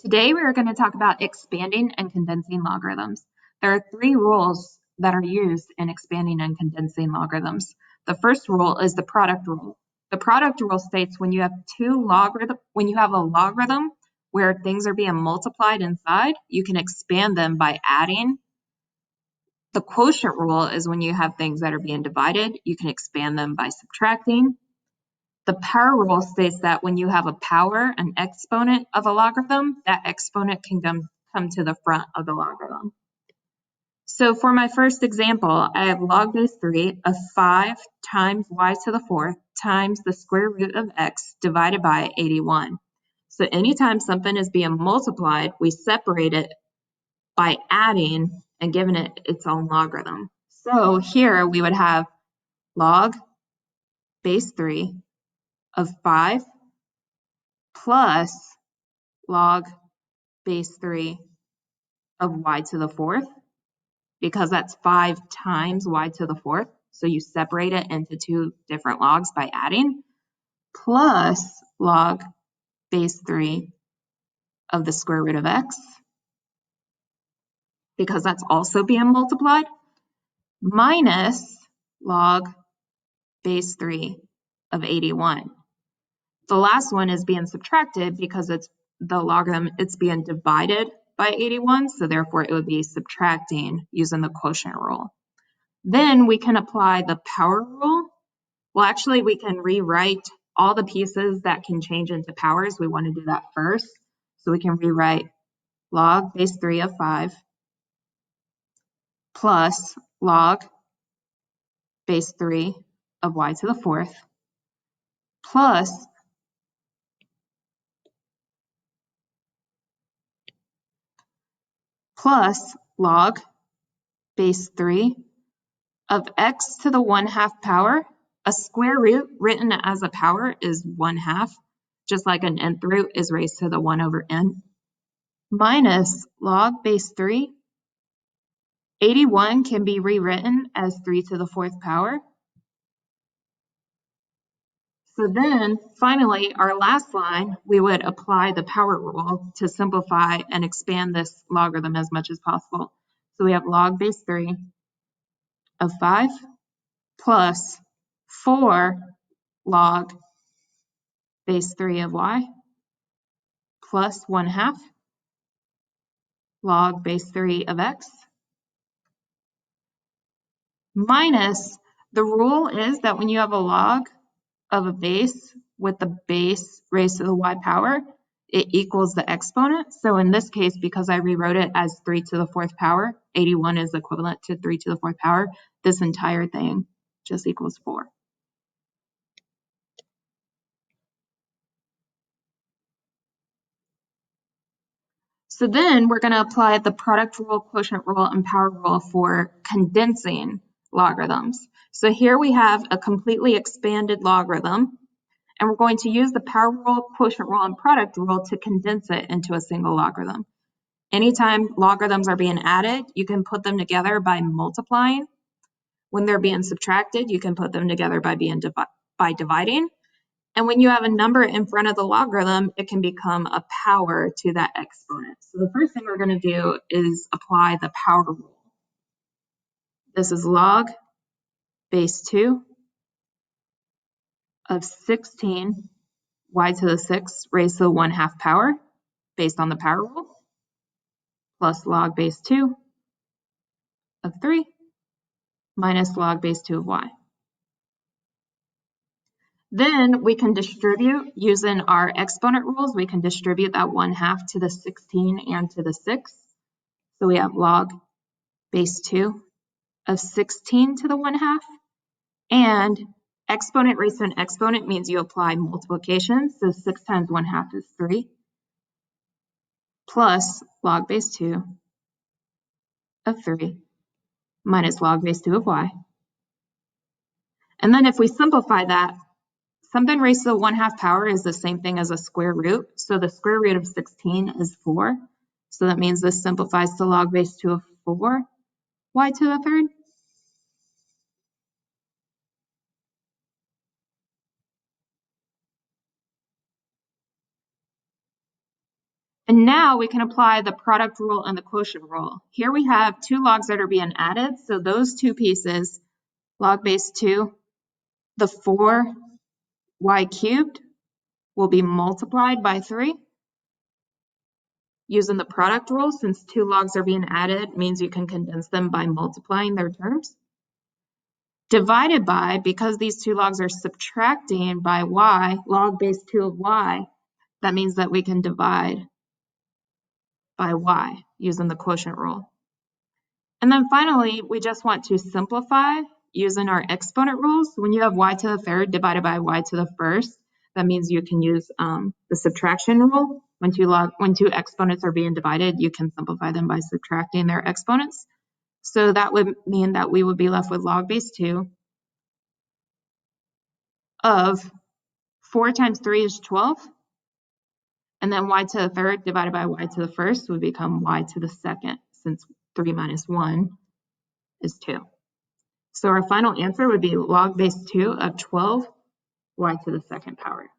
Today we are going to talk about expanding and condensing logarithms. There are three rules that are used in expanding and condensing logarithms. The first rule is the product rule. The product rule states when you have a logarithm where things are being multiplied inside, you can expand them by adding. The quotient rule is when you have things that are being divided, you can expand them by subtracting. The power rule states that when you have a power, an exponent of a logarithm, that exponent can come to the front of the logarithm. So for my first example, I have log base 3 of 5 times y to the 4th times the square root of x divided by 81. So anytime something is being multiplied, we separate it by adding and giving it its own logarithm. So here we would have log base 3 of 5 plus log base 3 of y to the 4th, because that's 5 times y to the 4th. So you separate it into two different logs by adding, plus log base 3 of the square root of x, because that's also being multiplied, minus log base 3 of 81. The last one is being subtracted because it's the logarithm, it's being divided by 81, so therefore it would be subtracting using the quotient rule. Then we can apply the power rule. Well, actually, we can rewrite all the pieces that can change into powers. We want to do that first. So we can rewrite log base 3 of 5 plus log base 3 of y to the 4th plus log base 3 of x to the 1/2 power. A square root written as a power is 1/2, just like an nth root is raised to the 1 over n, minus log base 3. 81 can be rewritten as 3 to the 4th power. So then, finally, our last line, we would apply the power rule to simplify and expand this logarithm as much as possible. So we have log base 3 of 5 plus 4 log base 3 of y plus 1/2 log base 3 of x, minus, the rule is that when you have a log of a base with the base raised to the y power, it equals the exponent. So in this case, because I rewrote it as 3 to the 4th power, 81 is equivalent to 3 to the 4th power, this entire thing just equals 4. So then we're going to apply the product rule, quotient rule, and power rule for condensing logarithms. So here we have a completely expanded logarithm, and we're going to use the power rule, quotient rule, and product rule to condense it into a single logarithm. Anytime logarithms are being added, you can put them together by multiplying. When they're being subtracted, you can put them together by dividing. And when you have a number in front of the logarithm, it can become a power to that exponent. So the first thing we're going to do is apply the power rule. This is log base 2 of 16 y to the 6th raised to the 1/2 power based on the power rule, plus log base 2 of 3 minus log base 2 of y. Then we can distribute using our exponent rules. We can distribute that 1/2 to the 16 and to the 6. So we have log base 2 of 16 to the 1/2. And exponent raised to an exponent means you apply multiplication. So 6 times 1/2 is 3. Plus log base 2 of 3 minus log base 2 of y. And then if we simplify that, something raised to the 1/2 power is the same thing as a square root. So the square root of 16 is 4. So that means this simplifies to log base 2 of 4 y to the 3rd. And now we can apply the product rule and the quotient rule. Here we have two logs that are being added. So those two pieces, log base 2, the 4y cubed will be multiplied by 3. Using the product rule, since two logs are being added, means you can condense them by multiplying their terms. Divided by, because these two logs are subtracting by y, log base 2 of y, that means that we can divide by y using the quotient rule. And then finally, we just want to simplify using our exponent rules. When you have y to the third divided by y to the first, that means you can use the subtraction rule. When two exponents are being divided, you can simplify them by subtracting their exponents. So that would mean that we would be left with log base 2 of 4 times 3 is 12. And then y to the third divided by y to the first would become y to the second, since 3 minus 1 is 2. So our final answer would be log base 2 of 12 y to the second power.